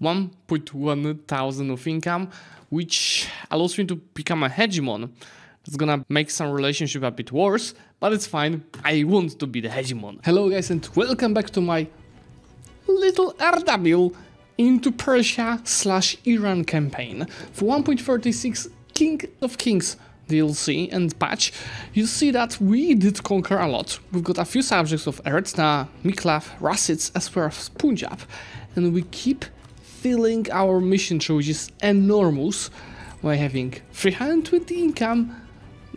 1.1 thousand of income, which allows me to become a hegemon. It's gonna make some relationship a bit worse, but it's fine. I want to be the hegemon. Hello guys and welcome back to my little Ardabil into Persia / Iran campaign. For 1.36 King of Kings DLC and patch, you see that we did conquer a lot. We've got a few subjects of Eretna, Miklav, Rasids, as well as Punjab, and we keep filling our mission tree, which is enormous, by having 320 income,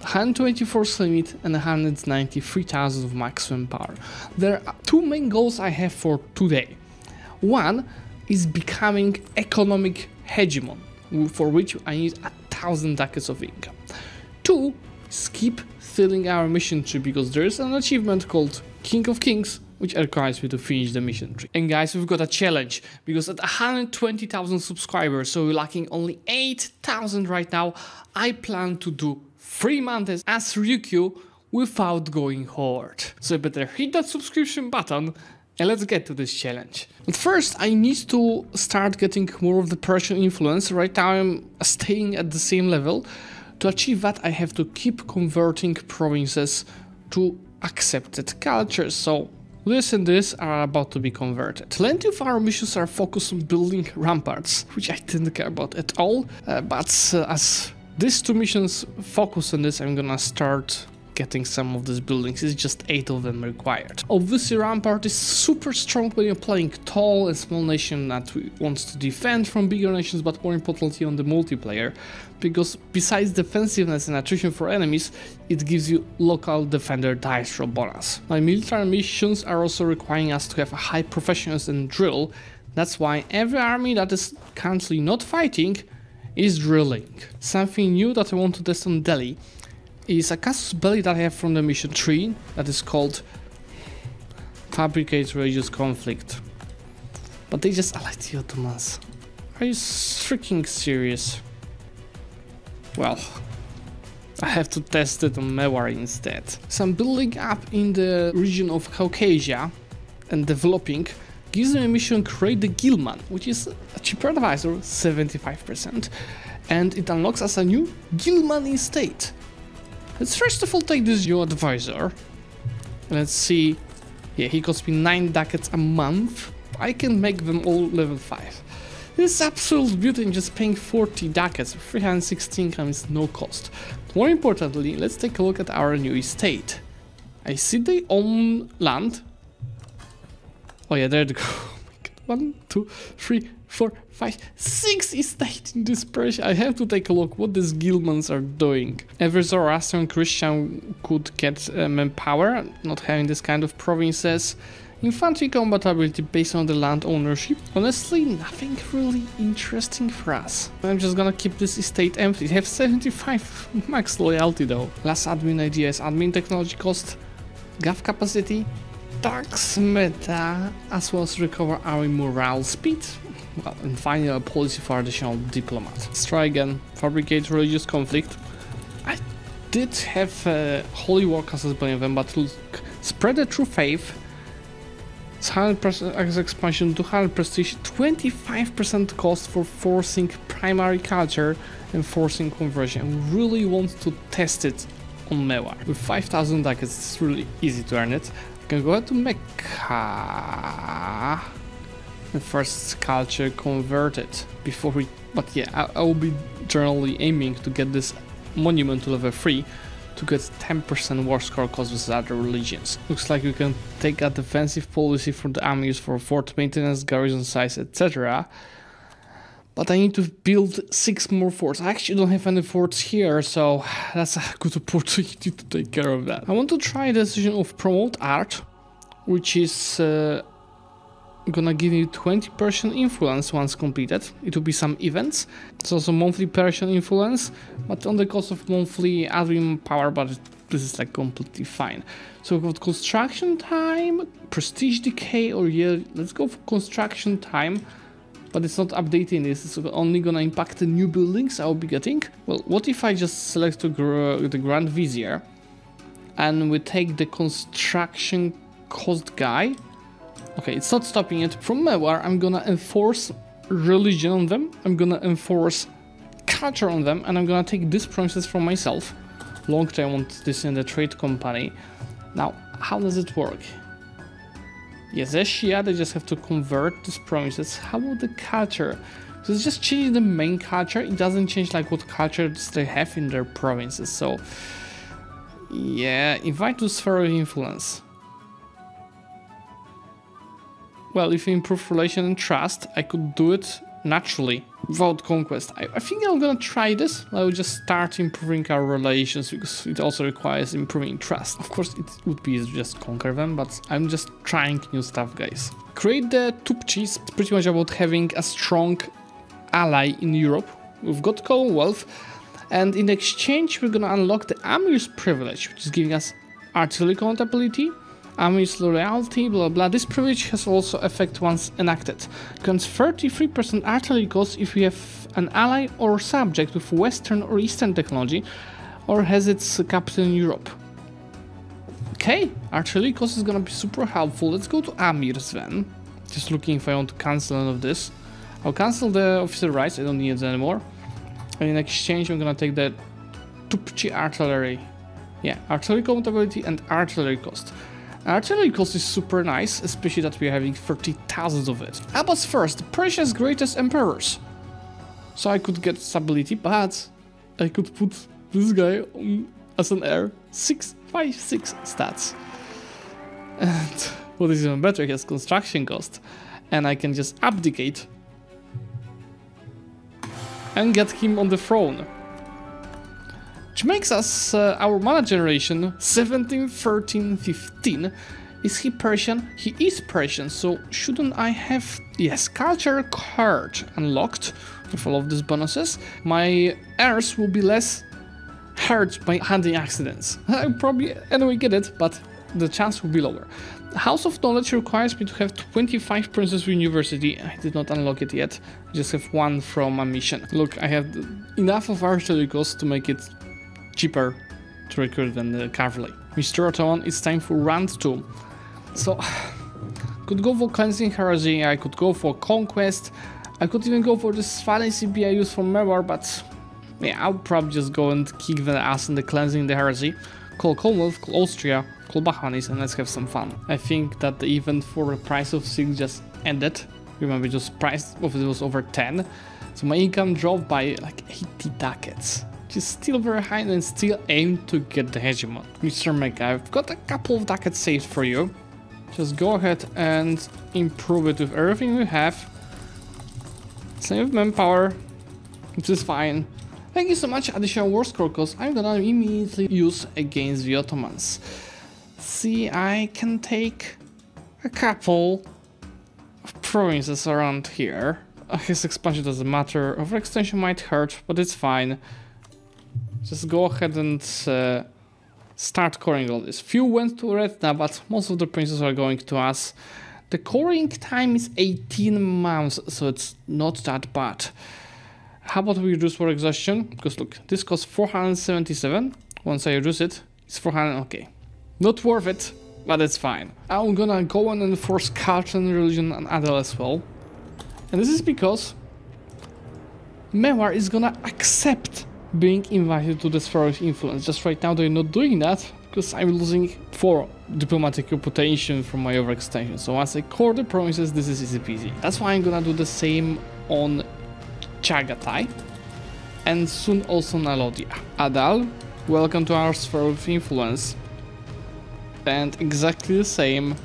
120 force limit, and 193,000 of maximum power. There are two main goals I have for today. One is becoming economic hegemon, for which I need 1,000 ducats of income. Two is keep filling our mission tree, because there is an achievement called King of Kings, which requires me to finish the mission tree. And guys, we've got a challenge, because at 120,000 subscribers, so we're lacking only 8,000 right now, I plan to do 3 months as Zlewikk without going hard. So I better hit that subscription button and let's get to this challenge. But first, I need to start getting more of the Persian influence. Right now I'm staying at the same level. To achieve that, I have to keep converting provinces to accepted cultures. So this and this are about to be converted. Plenty of our missions are focused on building ramparts, which I didn't care about at all. As these two missions focus on this, I'm gonna start getting some of these buildings. It's just 8 of them required. Obviously, rampart is super strong when you're playing tall and small nation that wants to defend from bigger nations, but more importantly on the multiplayer, because besides defensiveness and attrition for enemies, it gives you local defender dice roll bonus. My military missions are also requiring us to have a high professionalism and drill. That's why every army that is currently not fighting is drilling. Something new that I want to test on Delhi is a casus belli that I have from the mission tree that is called Fabricate Religious Conflict. But they just allied the Ottomans. Are you freaking serious? Well, I have to test it on Mewar instead. So I'm building up in the region of Caucasia and developing. Gives me a mission create the Gilman, which is a cheaper advisor, 75%, and it unlocks as a new Gilman estate. Let's first of all take this new advisor. Let's see. Yeah, he costs me 9 ducats a month. I can make them all level 5. This is absolute beauty in just paying 40 ducats. 316 income is no cost. More importantly, let's take a look at our new estate. I see they own land. Oh yeah, there they go. Oh my god. 1, 2, 3, 4, 5, 6 estates in this Persia. I have to take a look what these Gilmans are doing. Every Zoroastrian Christian could get manpower, not having this kind of provinces. Infantry compatibility based on the land ownership. Honestly, nothing really interesting for us. I'm just gonna keep this estate empty. I have 75 max loyalty though. Last admin idea is admin technology cost, gov capacity, tax meta, as well as recover our morale speed. Well, and finally a policy for additional diplomat. Let's try again. Fabricate religious conflict. I did have holy war castles by them, but look, spread the true faith. 100% expansion, 200 prestige, 25% cost for forcing primary culture and forcing conversion. I really want to test it on Mewar. With 5,000 ducats, it's really easy to earn it. I can go ahead to Mecca. The first culture converted before we, but yeah, I will be generally aiming to get this monument to level 3 to get 10% war score cost with other religions. Looks like we can take a defensive policy from the armies for fort maintenance, garrison size, etc. But I need to build 6 more forts. I actually don't have any forts here, so that's a good opportunity to take care of that. I want to try the decision of promote art, which is gonna give you 20 Persian influence once completed. It will be some events. It's also monthly Persian influence, but on the cost of monthly admin power, but this is like completely fine. So we've got construction time, prestige decay, or yeah, let's go for construction time. But it's not updating this, it's only gonna impact the new buildings I'll be getting. Well, what if I just select the Grand Vizier and we take the construction cost guy? Okay, it's not stopping it. From Mewar, I'm gonna enforce religion on them, I'm gonna enforce culture on them, and I'm gonna take these provinces from myself. Long term, I want this in the trade company. Now, how does it work? Yes, Asia, they just have to convert these provinces. How about the culture? So it's just changing the main culture. It doesn't change like what cultures they have in their provinces. So yeah, invite to sphere of influence. Well, if you improve relation and trust, I could do it naturally without conquest. I think I'm gonna try this. I'll just start improving our relations because it also requires improving trust. Of course, it would be just conquer them, but I'm just trying new stuff, guys. Create the Tupci. It's pretty much about having a strong ally in Europe. We've got Commonwealth, and in exchange, we're gonna unlock the Amir's privilege, which is giving us artillery compatibility, Amir's loyalty, blah blah. This privilege has also effect once enacted. Grants 33% artillery cost if we have an ally or subject with Western or Eastern technology, or has its capital in Europe. Okay, artillery cost is gonna be super helpful. Let's go to Amir's then. Just looking if I want to cancel any of this. I'll cancel the officer rights, I don't need it anymore. And in exchange, I'm gonna take the Tupci artillery. Yeah, artillery compatibility and artillery cost. Artillery cost is super nice, especially that we're having 30,000 of it. Abbas first, Persia's greatest emperors. So I could get stability, but I could put this guy on as an heir. 656 stats. And what is even better, he has construction cost. And I can just abdicate and get him on the throne. Which makes us our mana generation 17, 13, 15. Is he Persian? He is Persian, so shouldn't I have, yes, culture card unlocked with all of these bonuses? My heirs will be less hurt by hunting accidents. I probably anyway get it, but the chance will be lower. House of Knowledge requires me to have 25 princes with university. I did not unlock it yet. I just have one from a mission. Look, I have enough of artillery cost to make it cheaper to recruit than the cavalry. Mr. Ottoman, it's time for round 2. So, could go for cleansing heresy, I could go for conquest, I could even go for this fallacy I use for Mewar, but yeah, I'll probably just go and kick the ass in the cleansing the heresy. Call Commonwealth, call Austria, call Bahanis, and let's have some fun. I think that the event for the price of 6 just ended. Remember, just price of it was over 10. So my income dropped by like 80 ducats. Which is still very high and still aim to get the hegemon. Mr. Mega, I've got a couple of ducats saved for you. Just go ahead and improve it with everything we have. Same with manpower, which is fine. Thank you so much, additional war score cost I'm gonna immediately use against the Ottomans. See, I can take a couple of provinces around here. His expansion doesn't matter, overextension might hurt, but it's fine. Just go ahead and start coring all this. Few went to Retna, but most of the princes are going to us. The coring time is 18 months, so it's not that bad. How about we reduce war exhaustion? Because look, this costs 477. Once I reduce it, it's 400. Okay, not worth it, but it's fine. I'm gonna go and enforce culture and religion on Adel as well. And this is because Mewar is gonna accept being invited to the sphere of influence. Just right now they're not doing that because I'm losing 4 diplomatic reputation from my overextension. So once I core the provinces, this is easy peasy. That's why I'm gonna do the same on Chagatai and soon also Nalodia. Adal, welcome to our sphere of influence. And exactly the same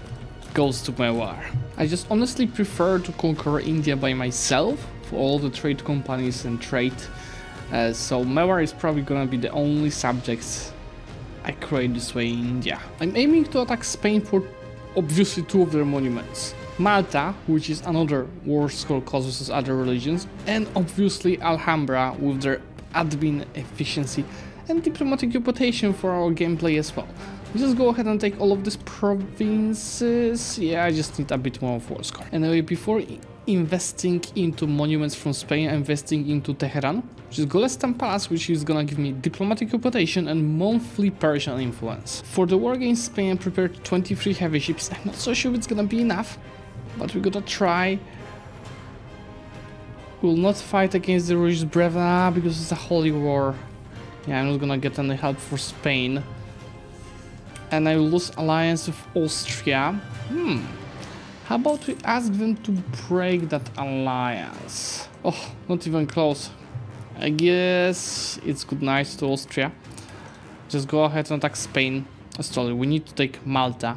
goes to Mewar. I just honestly prefer to conquer India by myself for all the trade companies and trade. So Mewar is probably gonna be the only subject I create this way in India. I'm aiming to attack Spain for obviously 2 of their monuments. Malta, which is another war score causes as other religions, and obviously Alhambra with their admin efficiency and diplomatic reputation for our gameplay as well. We just go ahead and take all of these provinces. Yeah, I just need a bit more of war score. Anyway, before investing into monuments from Spain, I'm investing into Tehran, which is Golestan Palace, which is gonna give me diplomatic reputation and monthly Persian influence. For the war against Spain, I prepared 23 heavy ships. I'm not so sure it's gonna be enough, but we're gonna try. Will not fight against the Russian Brevna because it's a holy war. Yeah, I'm not gonna get any help for Spain. And I will lose alliance with Austria. How about we ask them to break that alliance? Oh, not even close. I guess it's good night to Austria. Just go ahead and attack Spain. Sorry, we need to take Malta.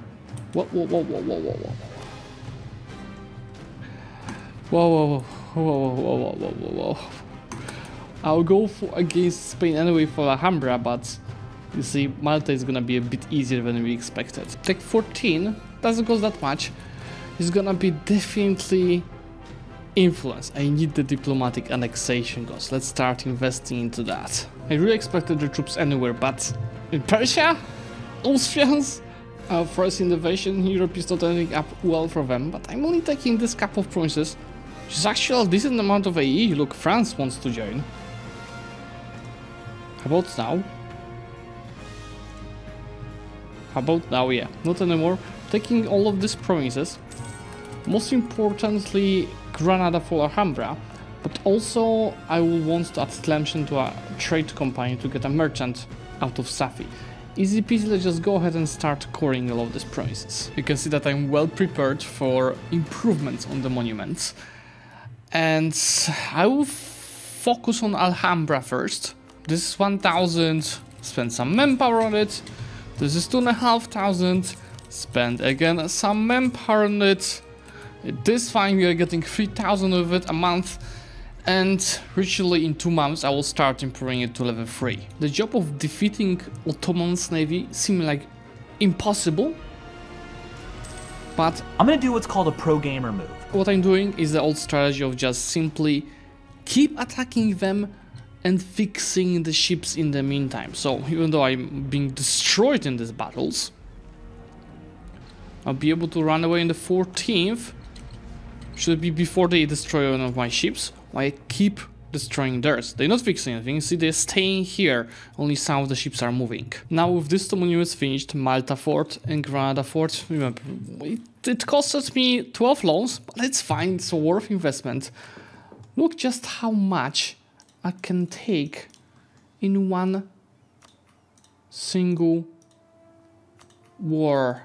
Whoa, whoa, whoa, whoa, whoa, whoa, whoa. Whoa, whoa, whoa, whoa, whoa, whoa, whoa, whoa. I'll go against Spain anyway for Alhambra, but you see, Malta is gonna be a bit easier than we expected. Take 14, doesn't cost that much. It's gonna be definitely influence. I need the diplomatic annexation cost. Let's start investing into that. I really expected the troops anywhere, but in Persia, Austrians, first invasion, Europe is not ending up well for them, but I'm only taking this couple of provinces, which is actually a decent amount of AE. Look, France wants to join. How about now? How about now? Yeah, not anymore. Taking all of these provinces. Most importantly, Granada for Alhambra, but also I will want to attention to a trade company to get a merchant out of Safi. Easy peasy, let's just go ahead and start coring all of these provinces. You can see that I'm well prepared for improvements on the monuments. And I will focus on Alhambra first. This is 1000, spend some manpower on it. This is 2500, spend again some manpower on it. This time we are getting 3000 of it a month, and literally in 2 months I will start improving it to level 3. The job of defeating Ottoman's navy seemed like impossible, but I'm gonna do what's called a pro gamer move. What I'm doing is the old strategy of just simply keep attacking them and fixing the ships in the meantime. So even though I'm being destroyed in these battles, I'll be able to run away in the 14th. Should be before they destroy one of my ships, while I keep destroying theirs. They're not fixing anything, see, they're staying here, only some of the ships are moving. Now with these 2 monuments finished, Malta Fort and Granada Fort, remember, it costed me 12 loans, but it's fine, it's a worth investment. Look just how much I can take in one single war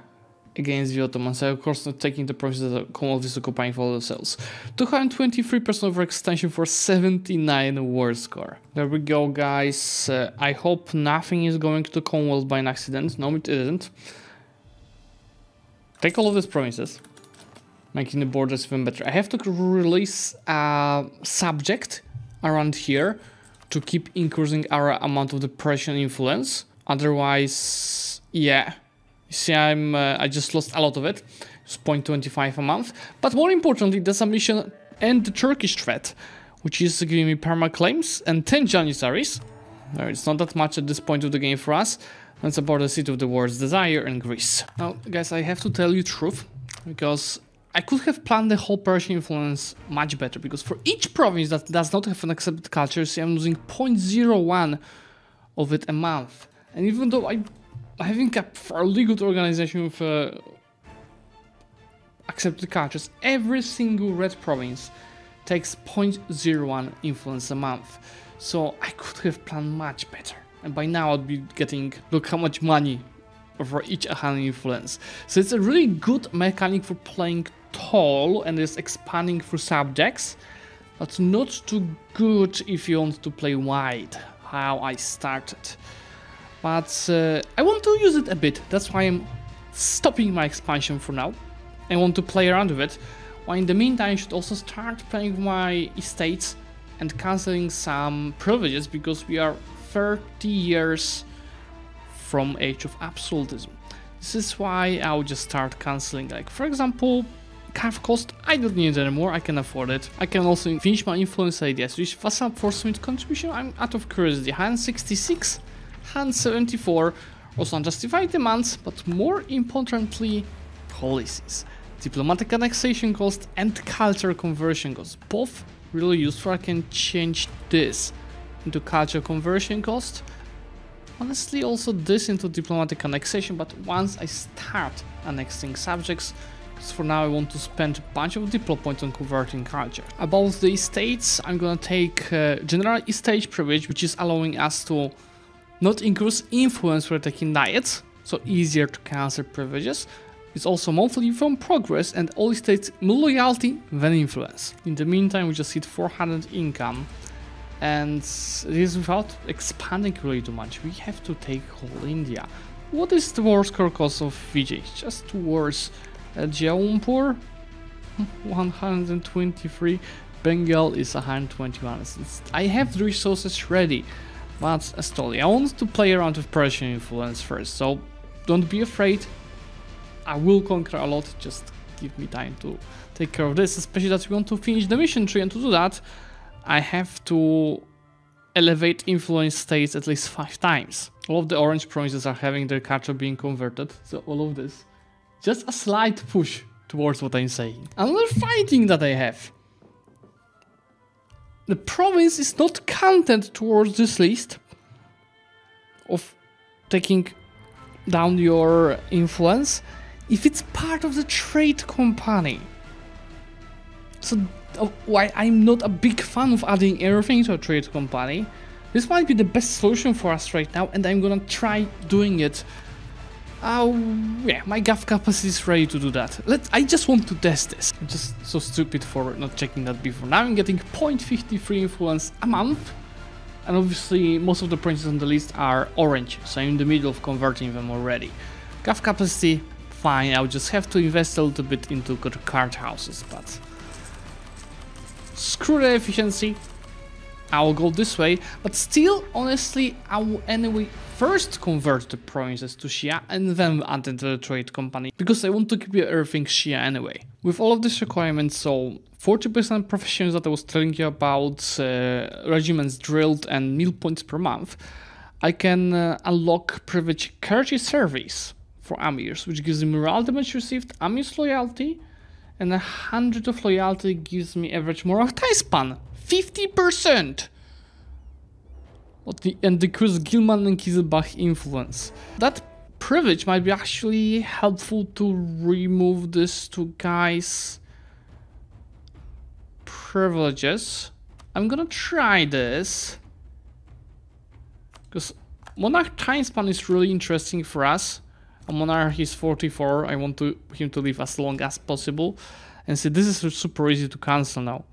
against the Ottomans. I of course not taking the provinces that Commonwealth is occupying for themselves. 223% overextension for 79 war score. There we go, guys. I hope nothing is going to Commonwealth by an accident. No, it isn't. Take all of these provinces, making the borders even better. I have to release a subject around here to keep increasing our amount of the Persian influence. Otherwise, yeah. You see, I just lost a lot of it. It's 0.25 a month. But more importantly, there's a mission and the Turkish threat, which is giving me perma claims and 10 Janissaries. It's not that much at this point of the game for us. That's about the City of the World's Desire and Greece. Now, guys, I have to tell you the truth, because I could have planned the whole Persian influence much better, because for each province that does not have an accepted culture, see, I'm losing 0.01 of it a month. And even though I'm having a fairly good organization with accepted cultures, every single red province takes 0.01 influence a month. So I could have planned much better. And by now I'd be getting, look how much money for each Ahani influence. So it's a really good mechanic for playing tall and is expanding through subjects, but not too good if you want to play wide, how I started. But I want to use it a bit, that's why I'm stopping my expansion for now. I want to play around with it, while in the meantime I should also start playing with my estates and cancelling some privileges, because we are 30 years from Age of Absolutism. This is why I will just start cancelling, like for example, Calf cost, I don't need it anymore, I can afford it. I can also finish my influence ideas, which was up for Smith contribution. I'm out of curiosity. Hand 66, hand 74, also unjustified demands, but more importantly, policies. Diplomatic annexation cost and culture conversion cost, both really useful. I can change this into culture conversion cost. Honestly, also this into diplomatic annexation, but once I start annexing subjects, because for now I want to spend a bunch of diplo points on converting culture. About the estates, I'm gonna take general estate privilege, which is allowing us to not increase influence when taking diets, so easier to cancel privileges. It's also monthly from progress and all estates more loyalty than influence. In the meantime, we just hit 400 income, and this is without expanding really too much. We have to take whole India. What is the worst core cost of Vijay? Just towards Jaunpur, 123. Bengal is 121. I have the resources ready, but slowly. I want to play around with Persian influence first, so don't be afraid. I will conquer a lot, just give me time to take care of this, especially that we want to finish the mission tree, and to do that, I have to elevate influence states at least 5 times. All of the orange provinces are having their culture being converted, so all of this. Just a slight push towards what I'm saying. Another fighting that I have. The province is not counted towards this list of taking down your influence if it's part of the trade company. So why I'm not a big fan of adding everything to a trade company. This might be the best solution for us right now, and I'm gonna try doing it. Yeah, my gov capacity is ready to do that. I just want to test this. I'm just so stupid for not checking that before. Now I'm getting 0.53 influence a month, and obviously most of the princes on the list are orange, so I'm in the middle of converting them already. Gov capacity, fine. I'll just have to invest a little bit into good card houses, but screw the efficiency. I'll go this way, but still, honestly, I will anyway first convert the provinces to Shia and then add it to the trade company, because I want to keep everything Shia anyway. With all of these requirements, so 40% professions that I was telling you about, regiments drilled and meal points per month, I can unlock privilege courtesy service for amirs, which gives me morale damage received, amir's loyalty, and 100 of loyalty gives me average moral time span. 50%! And decrease Gilman and Kieselbach influence. That privilege might be actually helpful to remove this to guys' privileges. I'm gonna try this, because Monarch time span is really interesting for us. A Monarch is 44, I want him to live as long as possible. And see, this is super easy to cancel now.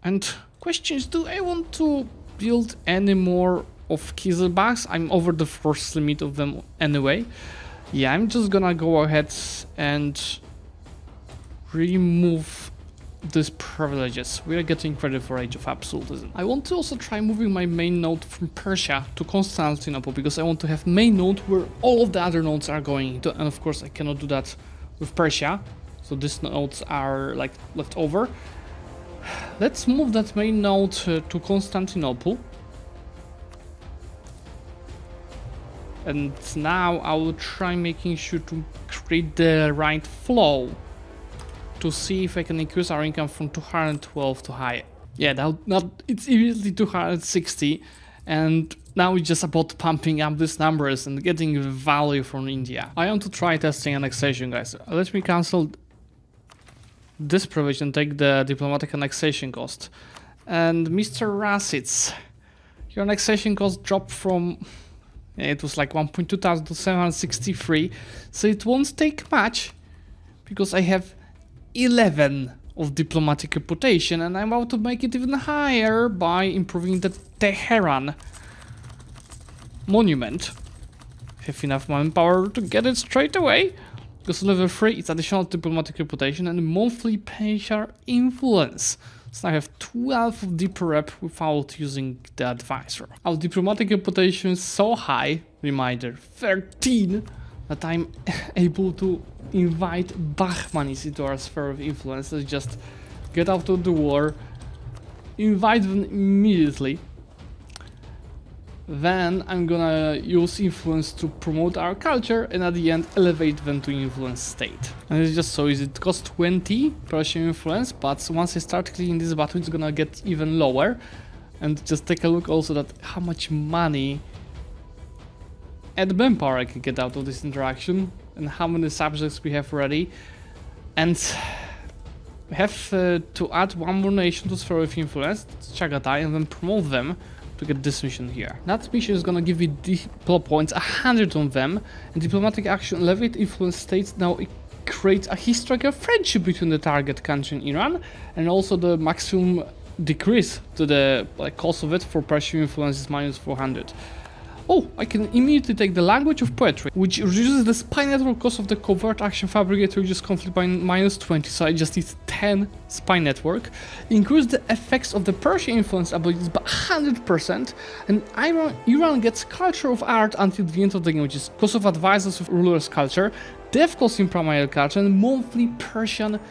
And question is, do I want to build any more of Kieselbachs? I'm over the force limit of them anyway. Yeah, I'm just gonna go ahead and remove these privileges. We are getting credit for Age of Absolutism. I want to also try moving my main node from Persia to Constantinople, because I want to have main node where all of the other nodes are going into, and of course I cannot do that with Persia, so these nodes are like left over. Let's move that main node to Constantinople. And now I will try making sure to create the right flow to see if I can increase our income from 212 to higher. Yeah, now it's immediately 260, and now it's just about pumping up these numbers and getting value from India. I want to try testing annexation, guys. Let me cancel this privilege and take the diplomatic annexation cost. And Mr. Rasitz, your annexation cost dropped from, it was like 1.2 thousand to 763, so it won't take much, because I have 11 of diplomatic reputation, and I'm about to make it even higher by improving the Tehran monument. Have enough manpower to get it straight away, because level 3 is additional diplomatic reputation and monthly Persia influence. So I have 12 of dip rep without using the advisor. Our diplomatic reputation is so high, reminder, 13, that I'm able to invite Bahmanis into our sphere of influence. Let's just get out of the war, invite them immediately. Then I'm gonna use influence to promote our culture, and at the end elevate them to influence state. And it's just so easy. It costs 20 Persian influence, but once I start cleaning this battle, it's gonna get even lower. And just take a look also at how much money and manpower I can get out of this interaction, and how many subjects we have already. And we have to add one more nation to sphere of influence, Chagatai, and then promote them to get this mission here. That mission is gonna give you diplo points, 100 on them, and diplomatic action elevate influence states. Now it creates a historical friendship between the target country and Iran, and also the maximum decrease to the cost of it for Persian influence is minus 400. Oh, I can immediately take the language of poetry, which reduces the spy network cost of the covert action fabricate reduces conflict by minus 20, so I just need 10 spy network. Increase the effects of the Persian influence abilities by 100%, and Iran gets culture of art until the end of the game, which is cost of advisors of rulers' culture, death cost in primary culture, and monthly Persian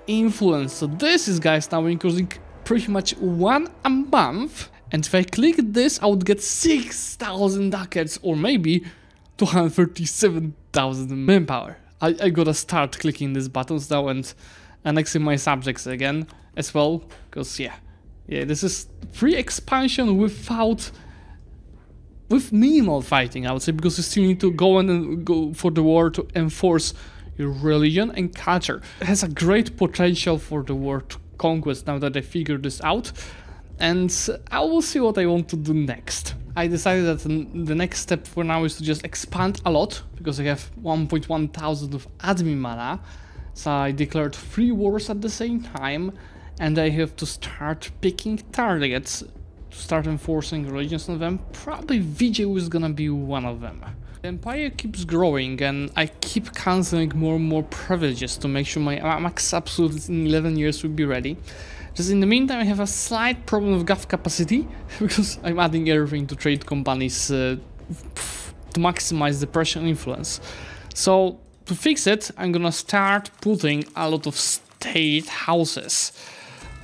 influence. So this is, guys, now increasing pretty much one a month. And if I click this, I would get 6,000 ducats or maybe 237,000 manpower. I gotta start clicking these buttons now and annexing my subjects again as well, because yeah, this is free expansion with minimal fighting, I would say, because you still need to go and go for the war to enforce your religion and culture. It has a great potential for the world conquest now that I figured this out. And I will see what I want to do next. I decided that the next step for now is to just expand a lot, because I have 1.1 thousand of admin mana. So I declared 3 wars at the same time, and I have to start picking targets to start enforcing religions on them. Probably Vijay is gonna be one of them. The empire keeps growing, and I keep cancelling more and more privileges to make sure my max absolute in 11 years will be ready. Just in the meantime, I have a slight problem with gov capacity, because I'm adding everything to trade companies to maximize the Persian influence. So to fix it, I'm gonna start putting a lot of state houses.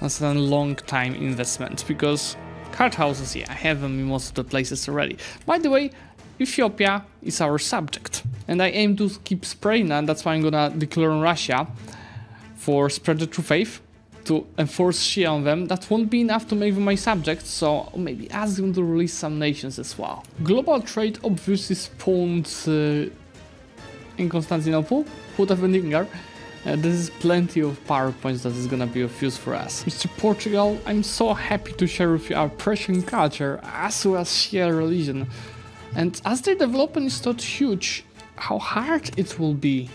That's a long time investment, because card houses, yeah, I have them in most of the places already. By the way, Ethiopia is our subject, and I aim to keep spraying, and that's why I'm gonna declare on Russia for spread the true faith, to enforce Shia on them. That won't be enough to make them my subjects, so maybe ask them to release some nations as well. Global trade obviously spawned in Constantinople, Puta. This is plenty of PowerPoints that is gonna be of use for us. Mr. Portugal, I'm so happy to share with you our Persian culture as well as Shia religion. And as their development is not huge, how hard it will be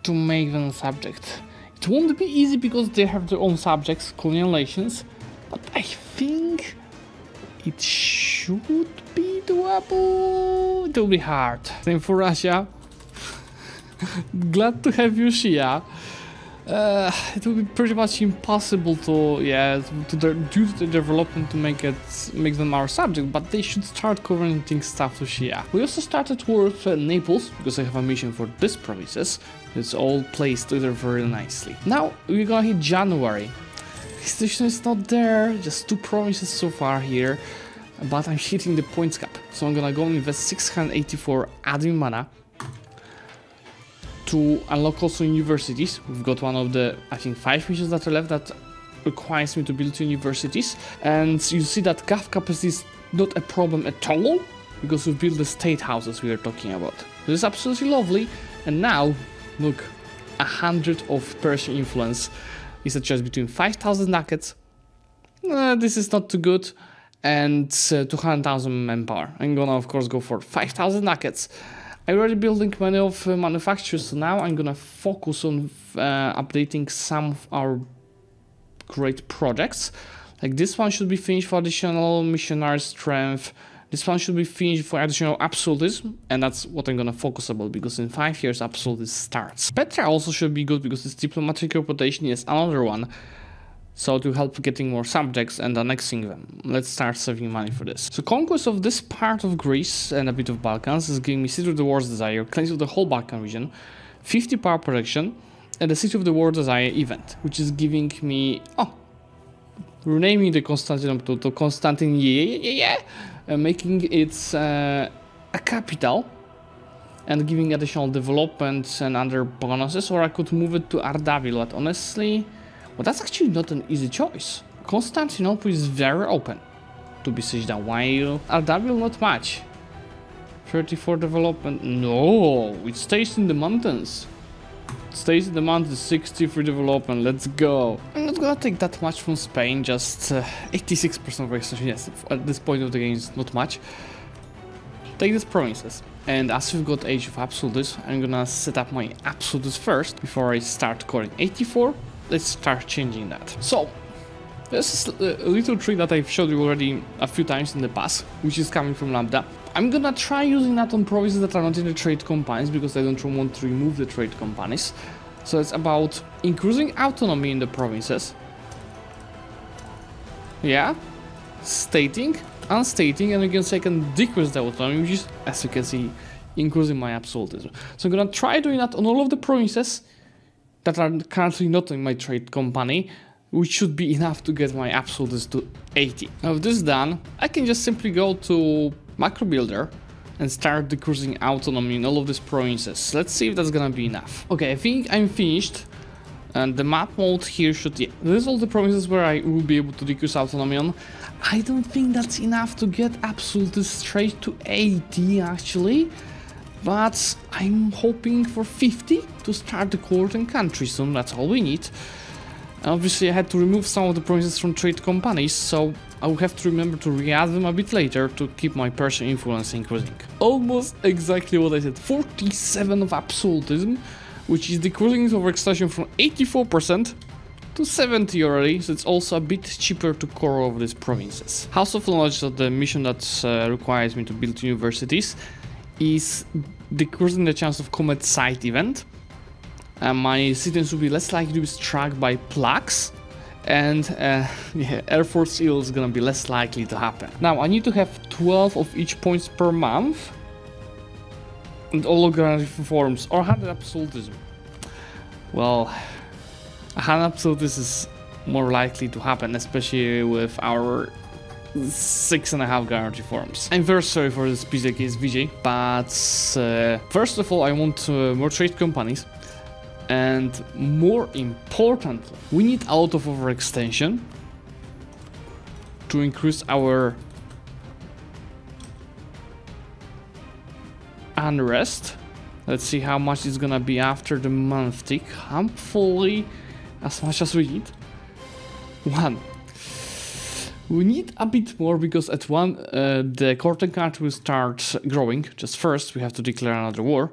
to make them subject. It won't be easy because they have their own subjects, colonial nations, but I think it should be doable. It will be hard. Same for Russia. Glad to have you, Shia. It will be pretty much impossible to, due to the development to make them our subject, but they should start covering stuff to Shia. We also started war with Naples, because I have a mission for these provinces. It's all placed together very nicely. Now we're gonna hit January. Station is not there, just 2 provinces so far here, but I'm hitting the points cap. So I'm gonna go and invest 684 admin mana to unlock also universities. We've got one of the, I think, 5 missions that are left that requires me to build 2 universities. And you see that gov capacity is not a problem at all, because we've built the state houses we are talking about. This is absolutely lovely. And now, look, 100 of Persian influence is a choice between 5,000 ducats, this is not too good, and 200,000 manpower. I'm gonna of course go for 5,000 ducats. I'm already building many of manufacturers, so now I'm gonna focus on updating some of our great projects. Like this one should be finished for additional missionary strength. This one should be finished for additional absolutism, and that's what I'm gonna focus about, because in 5 years absolutism starts. Petra also should be good because it's diplomatic reputation is another one, so to help getting more subjects and annexing them. Let's start saving money for this. So conquest of this part of Greece and a bit of Balkans is giving me City of the War's Desire, cleanse of the whole Balkan region, 50 power protection, and the City of the War's Desire event, which is giving me, renaming the Constantinople to Constantine, making it a capital and giving additional development and other bonuses, or I could move it to Ardabil, but honestly, well, that's actually not an easy choice. Constantinople is very open to be sieged down, while Ardabil not much. 34 development, no, it stays in the mountains. Stays in demand is 60 for development. Let's go. I'm not gonna take that much from Spain, just 86% of extension. Yes, at this point of the game, it's not much. Take these provinces. And as we've got Age of Absolutes, I'm gonna set up my Absolutes first before I start calling 84. Let's start changing that. So, this is a little trick that I've showed you already a few times in the past, which is coming from Lambda. I'm gonna try using that on provinces that are not in the trade companies, because I don't want to remove the trade companies. So it's about increasing autonomy in the provinces. Yeah. Stating, unstating, and you can say I can decrease the autonomy, which is, as you can see, increasing my absolutism. So I'm gonna try doing that on all of the provinces that are currently not in my trade company, which should be enough to get my absolutes to 80. Now, with this done, I can just simply go to Macro Builder and start decreasing autonomy in all of these provinces. Let's see if that's gonna be enough. Okay, I think I'm finished. And the map mode here should... Yeah, these are all the provinces where I will be able to decrease autonomy on. I don't think that's enough to get absolutes straight to 80, actually. But I'm hoping for 50 to start the quartering country soon. That's all we need. Obviously, I had to remove some of the provinces from trade companies, so I will have to remember to re-add them a bit later to keep my Persian influence increasing. Almost exactly what I said, 47 of absolutism, which is decreasing over extension from 84% to 70 already, so it's also a bit cheaper to core over these provinces. House of Knowledge, so the mission that requires me to build universities, is decreasing the chance of Comet Site event. My citizens will be less likely to be struck by plagues, and yeah, Air Force Ill is gonna be less likely to happen. Now, I need to have 12 of each points per month, and all organic reforms, or 100 absolutism. Well, 100 absolutism is more likely to happen, especially with our 6.5 guarantee forms. I'm very sorry for this piece against VJ, but first of all, I want more trade companies. And more importantly, we need a lot of overextension to increase our unrest. Let's see how much it's gonna be after the month tick. Hopefully, as much as we need. 1. We need a bit more because at 1, the quarter country will start growing. Just first, we have to declare another war.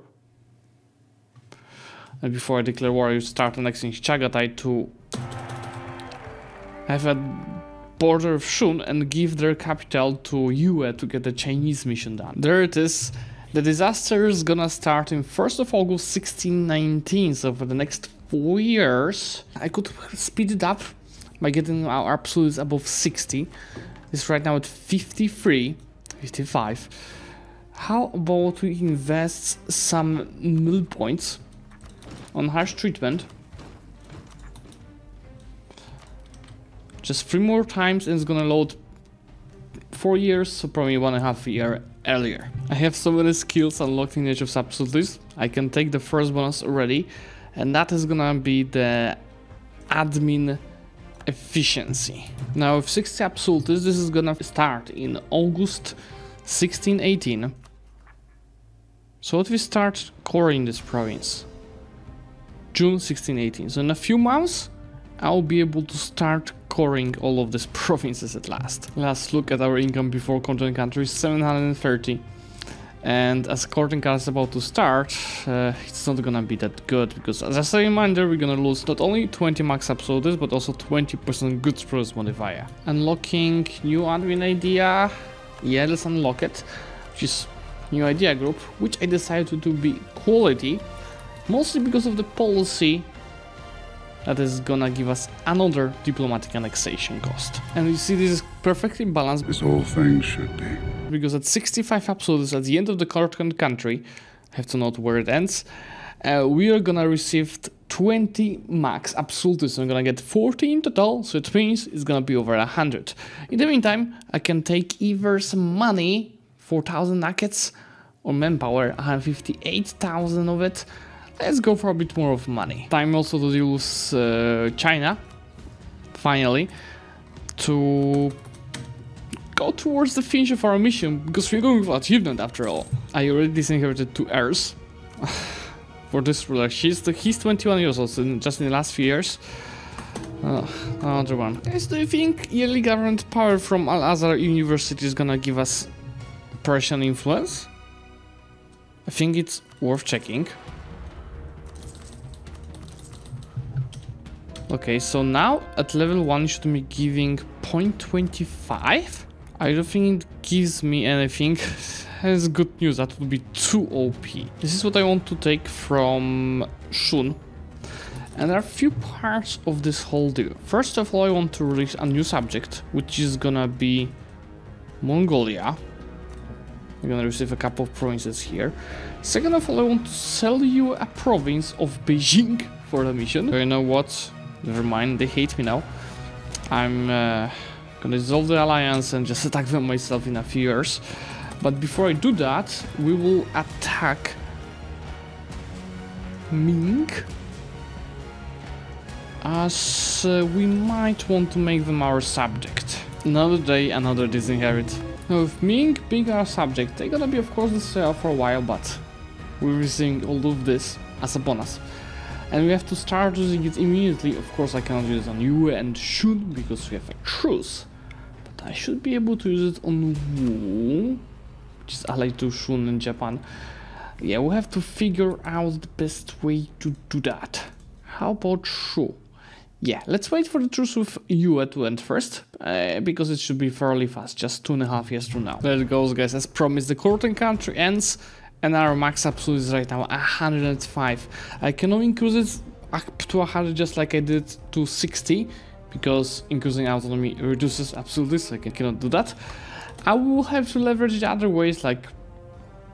And before I declare war, I will start annexing Chagatai to have a border of Shun and give their capital to Yue to get the Chinese mission done. There it is. The disaster is gonna start in 1st of August 1619, so for the next 4 years. I could speed it up by getting our absolutes above 60. It's right now at 53, 55. How about we invest some mill points on harsh treatment? Just 3 more times and it's gonna load 4 years, so probably 1.5 years earlier. I have so many skills unlocked in Age of Absolutes. I can take the first bonus already, and that is gonna be the admin efficiency. Now with 60 absolutes, this is gonna start in August 1618. So what we start coring this province? June 1618. So in a few months, I'll be able to start coring all of these provinces at last. Let's look at our income before content country, 730. And as content country is about to start, it's not gonna be that good, because as a reminder, we're gonna lose not only 20 max absolutes, but also 20% goods progress modifier. Unlocking new admin idea. Yeah, let's unlock it, which is new idea group, which I decided to be quality. Mostly because of the policy that is gonna give us another diplomatic annexation cost. And you see this is perfectly balanced. As all things should be. Because at 65 absolutes at the end of the current country, I have to note where it ends, we are gonna receive 20 max absolutes. So I'm gonna get 40 in total, so it means it's gonna be over 100. In the meantime, I can take either some money, 4,000 nuggets, or manpower, 158,000 of it. Let's go for a bit more of money. Time also to deal with China, finally, to go towards the finish of our mission, because we're going for achievement after all. I already disinherited 2 heirs. for this ruler. He's 21 years old, so just in the last few years. Another one. Guys, do you think yearly government power from Al-Azhar University is gonna give us Persian influence? I think it's worth checking. Okay, so now at level 1 you should be giving 0.25. I don't think it gives me anything. That's good news, that would be too OP. This is what I want to take from Shun. And there are a few parts of this whole deal. First of all, I want to release a new subject, which is gonna be Mongolia. We're gonna receive a couple of provinces here. Second of all, I want to sell you a province of Beijing for the mission. You know what? Never mind, they hate me now. I'm gonna dissolve the alliance and just attack them myself in a few years. But before I do that, we will attack Ming, as we might want to make them our subject. Another day, another disinherit. Now with Ming being our subject, they're gonna be of course this for a while, but we're using all of this as a bonus. And we have to start using it immediately. Of course I cannot use it on Yue and Shun because we have a truce. But I should be able to use it on Wu, which is allied to Shun in Japan. Yeah, we have to figure out the best way to do that. How about Shu? Yeah, let's wait for the truce with Yue to end first, because it should be fairly fast, just 2.5 years from now. There it goes, guys. As promised, the courting country ends, and our max absolute is right now 105. I cannot increase it up to 100 just like I did to 60, because increasing autonomy reduces absolutely, so I cannot do that. I will have to leverage the other ways, like,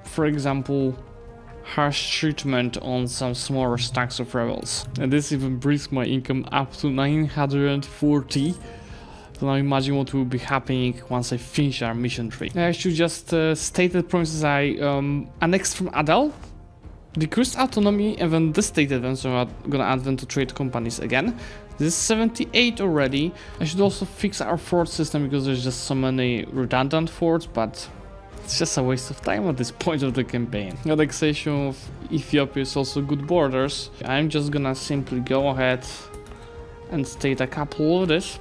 for example, harsh treatment on some smaller stacks of rebels. And this even brings my income up to 940. So now imagine what will be happening once I finish our mission tree. I should just state the promises I annexed from Adel. Decreased autonomy, and then this stated them, so I'm gonna add them to trade companies again. This is 78 already. I should also fix our fort system because there's just so many redundant forts, but it's just a waste of time at this point of the campaign. Annexation of Ethiopia is also good borders. I'm just gonna simply go ahead and state a couple of this.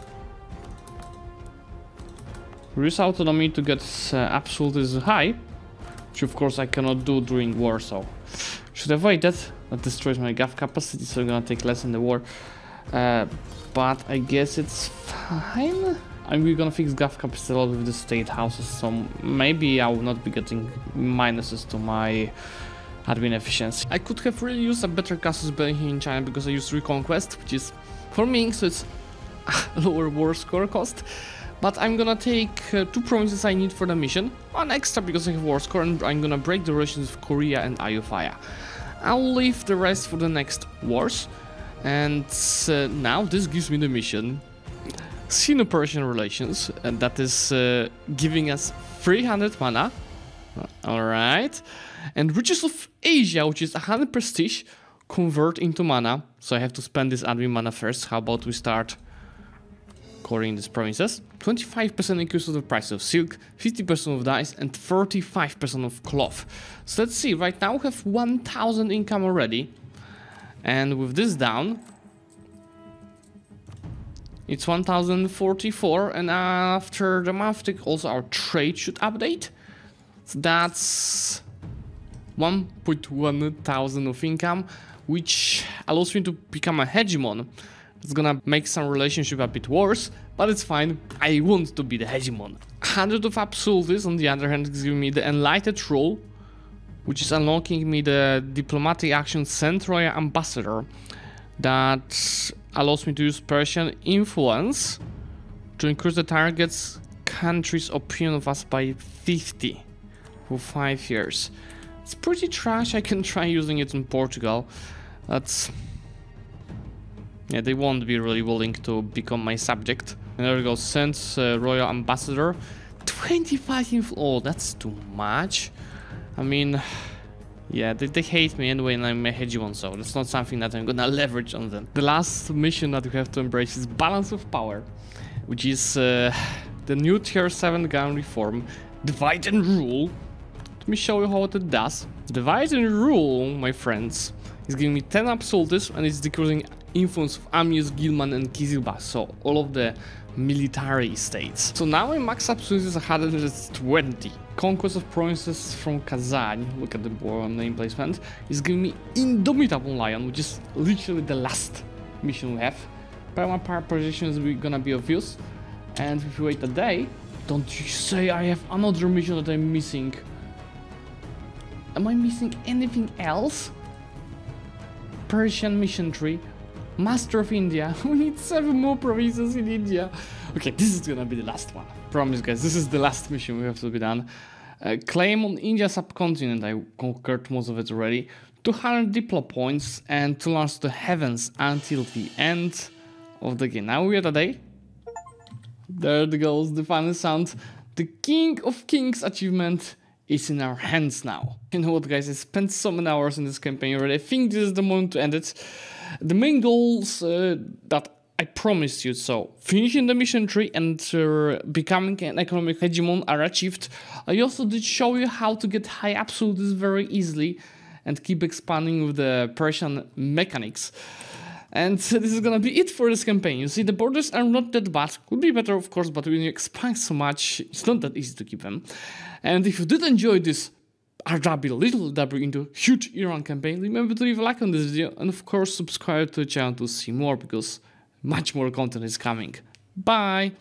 Reduce autonomy to get absolute is high, which of course I cannot do during war, so should avoid that. That destroys my gov capacity, so I'm gonna take less in the war. But I guess it's fine. And we're gonna fix gov capacity a lot with the state houses, so maybe I will not be getting minuses to my admin efficiency. I could have really used a better casus belli here in China because I used Reconquest, which is for me, so it's a lower war score cost. But I'm gonna take 2 provinces I need for the mission, 1 extra because I have war score, and I'm gonna break the relations with Korea and Ayutthaya. I'll leave the rest for the next wars, and now this gives me the mission. Sino-Persian relations, and that is giving us 300 mana. Alright. And Riches of Asia, which is 100 prestige, convert into mana. So I have to spend this admin mana first. How about we start coring these provinces? 25% increase of the price of silk, 50% of dyes, and 35% of cloth. So let's see, right now we have 1000 income already. And with this down, it's 1044, and after the month tick also our trade should update. So that's 1.1 thousand of income, which allows me to become a hegemon. It's gonna make some relationship a bit worse, but it's fine. I want to be the hegemon. 100 of absolutes, on the other hand, is giving me the enlightened rule, which is unlocking me the diplomatic action Send Royal Ambassador. That allows me to use Persian influence to increase the target's country's opinion of us by 50 for 5 years. It's pretty trash. I can try using it in Portugal. That's... yeah, they won't be really willing to become my subject. And there we go, send Royal Ambassador. 25 influence. Oh, that's too much. I mean... yeah, they hate me anyway, and I'm a hegemon, so that's not something that I'm gonna leverage on them. The last mission that we have to embrace is Balance of Power, which is the new tier 7 gun reform, Divide and Rule. Let me show you how it does. Divide and Rule, my friends, It's giving me 10 absolutes and it's decreasing influence of Amius, Gilman and Kizilbash, so all of the military states. So now my max absolute is 120. Conquest of provinces from Kazan, look at the name placement, is giving me Indomitable Lion, which is literally the last mission we have. Perma position is gonna be of use, and if you wait a day, don't you say I have another mission that I'm missing. Am I missing anything else? Persian mission tree. Master of India. We need 7 more provinces in India. Okay, this is gonna be the last one. Promise, guys, this is the last mission we have to be done. Claim on India subcontinent. I conquered most of it already. 200 Diplo points and to launch the heavens until the end of the game. Now we are at a day. There it goes, the final sound. The King of Kings achievement is in our hands now. You know what, guys, I spent so many hours in this campaign already. I think this is the moment to end it. The main goals that I promised you, so finishing the mission tree and becoming an economic hegemon are achieved. I also did show you how to get high absolutes very easily and keep expanding with the Persian mechanics. And this is gonna be it for this campaign. You see, the borders are not that bad. Could be better, of course, but when you expand so much, it's not that easy to keep them. And if you did enjoy this Ardabil, little W into huge Iran campaign, remember to leave a like on this video and of course subscribe to the channel to see more, because much more content is coming. Bye!